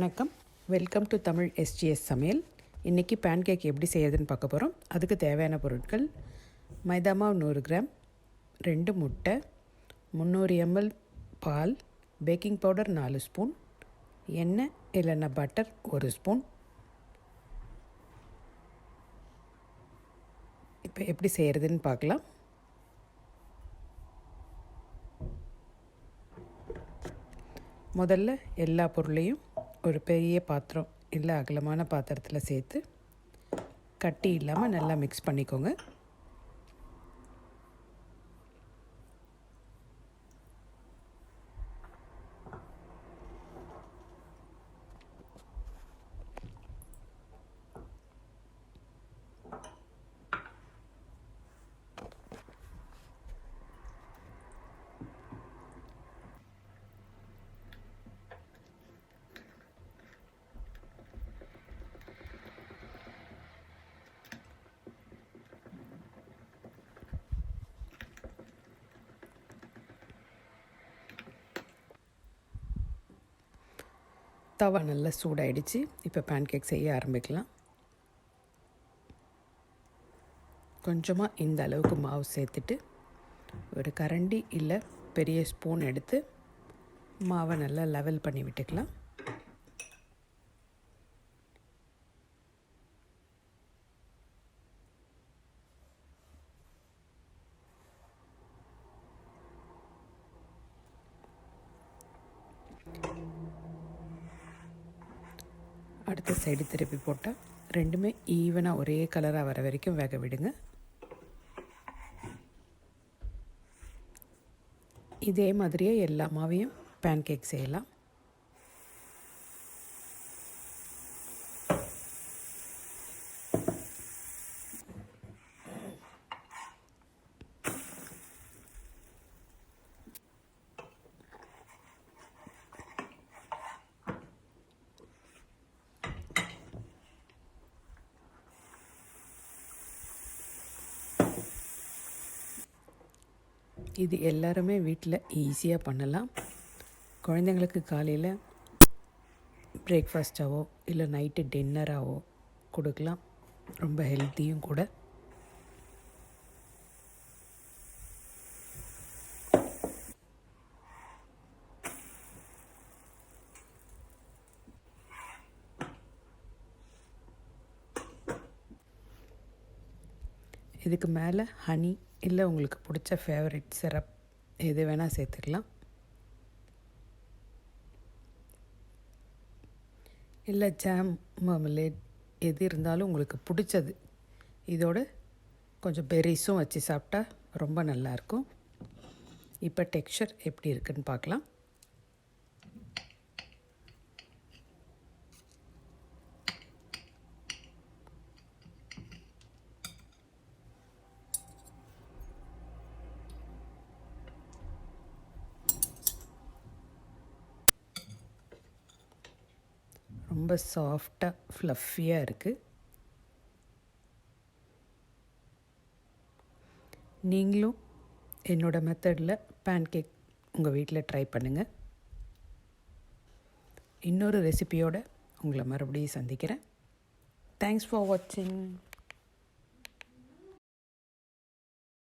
வணக்கம், welcome to Tamil SGS சமையல். இன்றைக்கி பேன்கேக் எப்படி செய்யறதுன்னு பார்க்க போகிறோம். அதுக்கு தேவையான பொருட்கள்: மைதா மாவு 100 கிராம், 2 முட்டை, 300 ml பால், பேக்கிங் பவுடர் 4 ஸ்பூன், எண்ணெய் இல்லைன்னா பட்டர் 1 ஸ்பூன். இப்போ எப்படி செய்கிறதுன்னு பார்க்கலாம். முதல்ல எல்லா பொருளையும் ஒரு பெரிய பாத்திரம் இல்லை அகலமான பாத்திரத்தில் சேர்த்து கட்டி இல்லாமல் நல்லா மிக்ஸ் பண்ணிக்கோங்க. தவா நல்லா சூடாயிடுச்சு. இப்போ பேன்கேக் செய்ய ஆரம்பிக்கலாம். கொஞ்சமாக இந்த அளவுக்கு மாவு சேர்த்துட்டு ஒரு கரண்டி இல்லை பெரிய ஸ்பூன் எடுத்து மாவை நல்லா லெவல் பண்ணி விட்டுக்கலாம். அடுத்த சைடு திருப்பி போட்டால் ரெண்டுமே ஈவனாக ஒரே கலராக வர வரைக்கும் வேக விடுங்க. இதே மாதிரியே எல்லா மாவையும் பேன்கேக் செய்யலாம். இது எல்லாருமே வீட்டில் ஈஸியாக பண்ணலாம். குழந்தைங்களுக்கு காலையில் பிரேக்ஃபாஸ்ட்டாவோ இல்லை நைட்டு டின்னராகவோ கொடுக்கலாம். ரொம்ப ஹெல்த்தியும் கூட. இதுக்கு மேலே ஹனி இல்லை உங்களுக்கு பிடிச்ச ஃபேவரட் சிரப் எது வேணால் சேர்த்துக்கலாம். இல்லை ஜாம், மார்மலேட் எது இருந்தாலும் உங்களுக்கு பிடிச்சது. இதோட கொஞ்சம் பெரிஸும் வச்சு சாப்பிட்டா ரொம்ப நல்லாயிருக்கும். இப்போ டெக்ஸ்சர் எப்படி இருக்குன்னு பார்க்கலாம். ரொம்ப சாஃப்டாக ஃப்ளஃபியாக இருக்குது. நீங்களும் என்னோடய மெத்தடில் பேன்கேக் உங்கள் வீட்டில் ட்ரை பண்ணுங்கள். இன்னொரு ரெசிபியோடு உங்களை மறுபடியும் சந்திக்கிறேன். தேங்க்ஸ் ஃபார் வாட்சிங்.